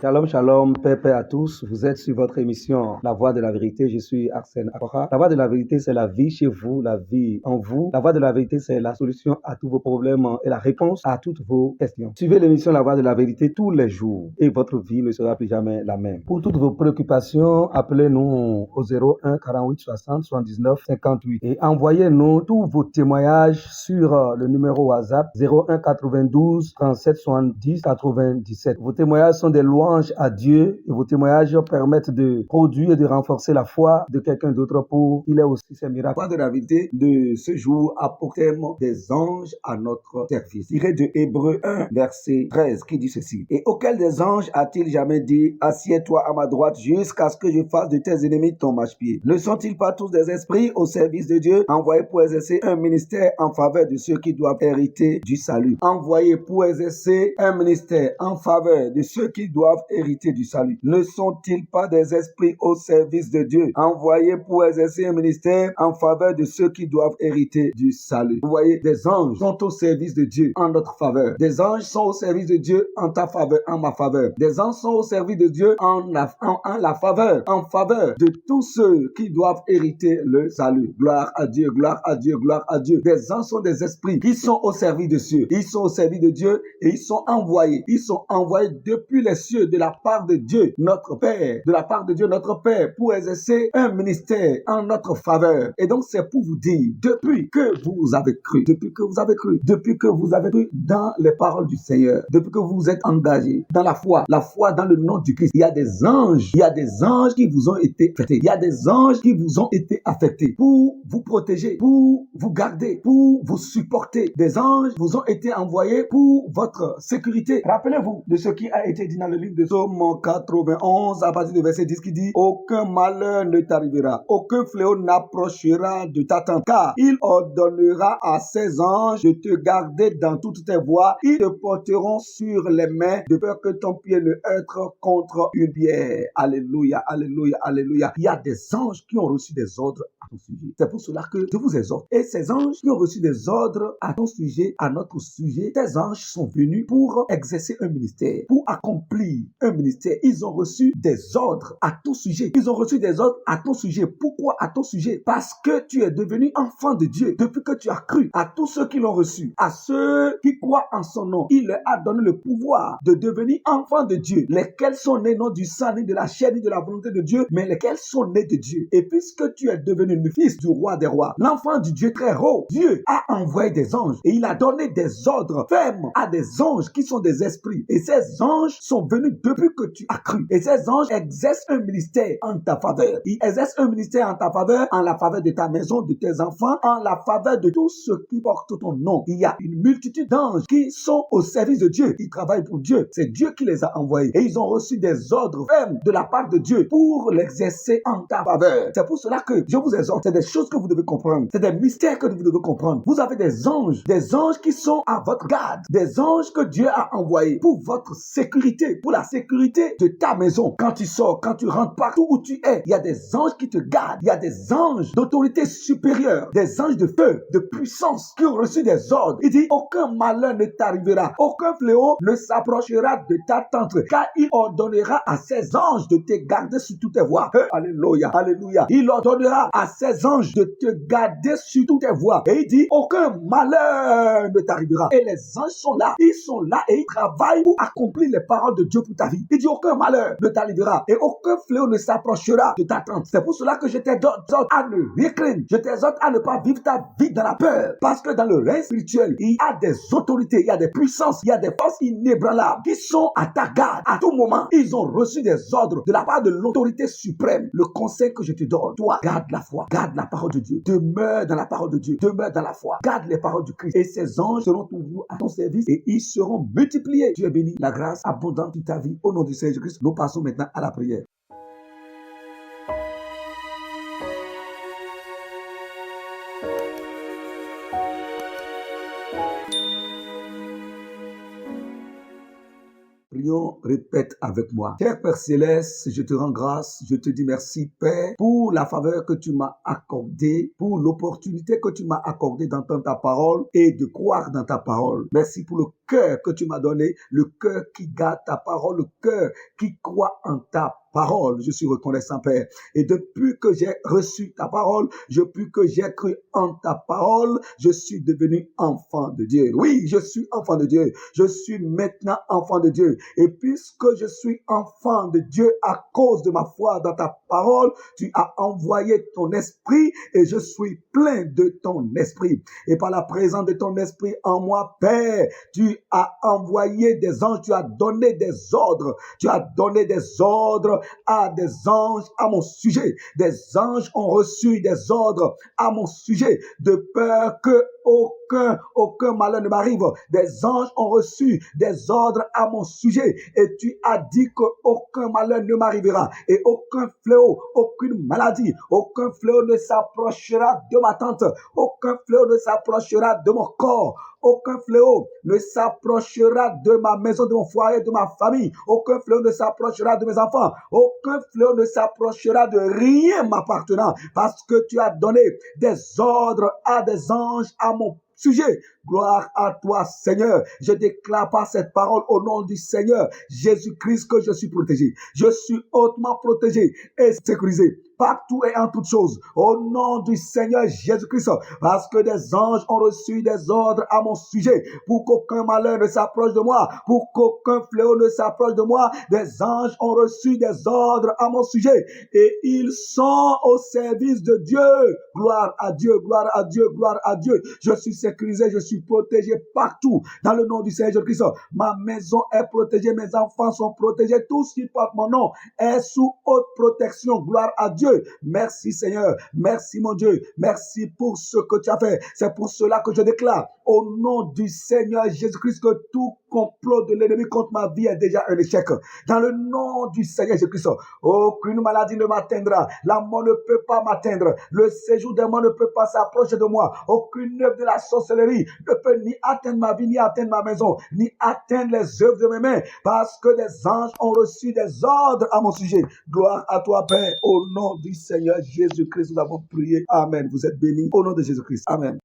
Shalom, shalom, paix à tous. Vous êtes sur votre émission La Voix de la Vérité. Je suis Arsène Akora. La Voix de la Vérité, c'est la vie chez vous, la vie en vous. La Voix de la Vérité, c'est la solution à tous vos problèmes et la réponse à toutes vos questions. Suivez l'émission La Voix de la Vérité tous les jours et votre vie ne sera plus jamais la même. Pour toutes vos préoccupations, appelez-nous au 01 48 60 79 58 et envoyez-nous tous vos témoignages sur le numéro WhatsApp 01 92 37 70 97. Vos témoignages sont des louanges à Dieu et vos témoignages permettent de produire et de renforcer la foi de quelqu'un d'autre pour qu'il ait aussi ses miracles. La Voix de la Vérité de ce jour a pour thème des anges à notre service. Tiré de Hébreux 1 verset 13 qui dit ceci: et auquel des anges a-t-il jamais dit, assieds-toi à ma droite jusqu'à ce que je fasse de tes ennemis ton marchepied? Ne sont-ils pas tous des esprits au service de Dieu, envoyés pour exercer un ministère en faveur de ceux qui doivent hériter du salut? Envoyés pour exercer un ministère en faveur de ceux qui doivent hériter du salut. Ne sont-ils pas des esprits au service de Dieu, envoyés pour exercer un ministère en faveur de ceux qui doivent hériter du salut? Vous voyez, des anges sont au service de Dieu en notre faveur. Des anges sont au service de Dieu en ta faveur, en ma faveur. Des anges sont au service de Dieu en la faveur, en faveur de tous ceux qui doivent hériter le salut. Gloire à Dieu, gloire à Dieu, gloire à Dieu. Des anges sont des esprits qui sont au service de Dieu. Ils sont au service de Dieu et ils sont envoyés. Ils sont envoyés depuis les cieux de la part de Dieu, notre Père, de la part de Dieu, notre Père, pour exercer un ministère en notre faveur. Et donc, c'est pour vous dire, depuis que vous avez cru, depuis que vous avez cru dans les paroles du Seigneur, depuis que vous vous êtes engagés dans la foi dans le nom du Christ, il y a des anges qui vous ont été affectés. Il y a des anges qui vous ont été affectés pour vous protéger, pour vous garder, pour vous supporter. Des anges vous ont été envoyés pour votre sécurité. Rappelez-vous de ce qui a été dit dans le livre de Psaume 91 à partir du verset 10 qui dit: aucun malheur ne t'arrivera, aucun fléau n'approchera de ta tente, car il ordonnera à ses anges de te garder dans toutes tes voies. Ils te porteront sur les mains de peur que ton pied ne heurte contre une pierre. Alléluia, alléluia, alléluia. Il y a des anges qui ont reçu des ordres à ton sujet. C'est pour cela que je vous exhorte. Et ces anges qui ont reçu des ordres à ton sujet, à notre sujet, ces anges sont venus pour exercer un ministère, pour accomplir un ministère. Ils ont reçu des ordres à ton sujet. Ils ont reçu des ordres à ton sujet. Pourquoi à ton sujet? Parce que tu es devenu enfant de Dieu depuis que tu as cru. À tous ceux qui l'ont reçu, à ceux qui croient en son nom, il leur a donné le pouvoir de devenir enfants de Dieu, lesquels sont nés non du sang, ni de la chair, ni de la volonté de Dieu, mais lesquels sont nés de Dieu. Et puisque tu es devenu le fils du roi des rois, l'enfant du Dieu très haut, Dieu a envoyé des anges et il a donné des ordres fermes à des anges qui sont des esprits. Et ces anges sont venus depuis que tu as cru. Et ces anges exercent un ministère en ta faveur. Ils exercent un ministère en ta faveur, en la faveur de ta maison, de tes enfants, en la faveur de tous ceux qui portent ton nom. Il y a une multitude d'anges qui sont au service de Dieu. Ils travaillent pour Dieu. C'est Dieu qui les a envoyés. Et ils ont reçu des ordres fermes de la part de Dieu pour l'exercer en ta faveur. C'est pour cela que je vous exhorte. C'est des choses que vous devez comprendre. C'est des mystères que vous devez comprendre. Vous avez des anges qui sont à votre garde. Des anges que Dieu a envoyés pour votre sécurité, pour la sécurité de ta maison. Quand tu sors, quand tu rentres, partout où tu es, il y a des anges qui te gardent. Il y a des anges d'autorité supérieure, des anges de feu, de puissance qui ont reçu des ordres. Il dit: aucun malheur ne t'arrivera, aucun fléau ne s'approchera de ta tente, car il ordonnera à ses anges de te garder sur toutes tes voies. Alléluia, alléluia. Il ordonnera à ses anges de te garder sur toutes tes voies. Et il dit: aucun malheur ne t'arrivera. Et les anges sont là. Ils sont là et ils travaillent pour accomplir les paroles de Dieu pour ta vie. Il dit: aucun malheur ne t'arrivera et aucun fléau ne s'approchera de ta tente. C'est pour cela que je t'exhorte à ne rien craindre. Je t'exhorte à ne pas vivre ta vie dans la peur. Parce que dans le règne spirituel, il y a des autorités, il y a des puissances, il y a des forces inébranlables qui sont à ta garde à tout moment. Ils ont reçu des ordres de la part de l'autorité suprême. Le conseil que je te donne, toi, garde la foi, garde la parole de Dieu, demeure dans la parole de Dieu, demeure dans la foi, garde les paroles du Christ et ces anges seront toujours à ton service et ils seront multipliés. Tu es béni, la grâce abondante de ta vie. Au nom du Seigneur Jésus-Christ, nous passons maintenant à la prière. prions, répète avec moi. Cher Père Céleste, je te rends grâce, je te dis merci Père pour la faveur que tu m'as accordée, pour l'opportunité que tu m'as accordée d'entendre ta parole et de croire dans ta parole. Merci pour le cœur que tu m'as donné, le cœur qui garde ta parole, le cœur qui croit en ta parole. Je suis reconnaissant, Père. Et depuis que j'ai reçu ta parole, depuis que j'ai cru en ta parole, je suis devenu enfant de Dieu. Oui, je suis enfant de Dieu. Je suis maintenant enfant de Dieu. Et puisque je suis enfant de Dieu à cause de ma foi dans ta parole, tu as envoyé ton esprit et je suis plein de ton esprit. Et par la présence de ton esprit en moi, Père, tu as envoyé des anges, tu as donné des ordres, tu as donné des ordres à des anges à mon sujet. Des anges ont reçu des ordres à mon sujet de peur que aucun malheur ne m'arrive. Des anges ont reçu des ordres à mon sujet et tu as dit que aucun malheur ne m'arrivera et aucun fléau, aucune maladie, aucun fléau ne s'approchera de ma tente, aucun fléau ne s'approchera de mon corps. Aucun fléau ne s'approchera de ma maison, de mon foyer, de ma famille. Aucun fléau ne s'approchera de mes enfants. Aucun fléau ne s'approchera de rien m'appartenant parce que tu as donné des ordres à des anges à mon sujet. Gloire à toi, Seigneur. Je déclare par cette parole au nom du Seigneur Jésus-Christ que je suis protégé. Je suis hautement protégé et sécurisé partout et en toutes choses. Au nom du Seigneur Jésus-Christ, parce que des anges ont reçu des ordres à mon sujet pour qu'aucun malheur ne s'approche de moi, pour qu'aucun fléau ne s'approche de moi. Des anges ont reçu des ordres à mon sujet et ils sont au service de Dieu. Gloire à Dieu, gloire à Dieu, gloire à Dieu. Je suis sécurisé, je suis protégé partout dans le nom du Seigneur Jésus-Christ. Ma maison est protégée, mes enfants sont protégés, tout ce qui porte mon nom est sous haute protection. Gloire à Dieu. Merci Seigneur, merci mon Dieu, merci pour ce que tu as fait. C'est pour cela que je déclare au nom du Seigneur Jésus-Christ que tout complot de l'ennemi contre ma vie est déjà un échec. Dans le nom du Seigneur Jésus-Christ, aucune maladie ne m'atteindra, la mort ne peut pas m'atteindre, le séjour des morts ne peut pas s'approcher de moi, aucune œuvre de la sorcellerie ne peut ni atteindre ma vie, ni atteindre ma maison, ni atteindre les œuvres de mes mains, parce que des anges ont reçu des ordres à mon sujet. Gloire à toi, Père, au nom du Seigneur Jésus-Christ, nous avons prié. Amen. Vous êtes bénis au nom de Jésus-Christ. Amen.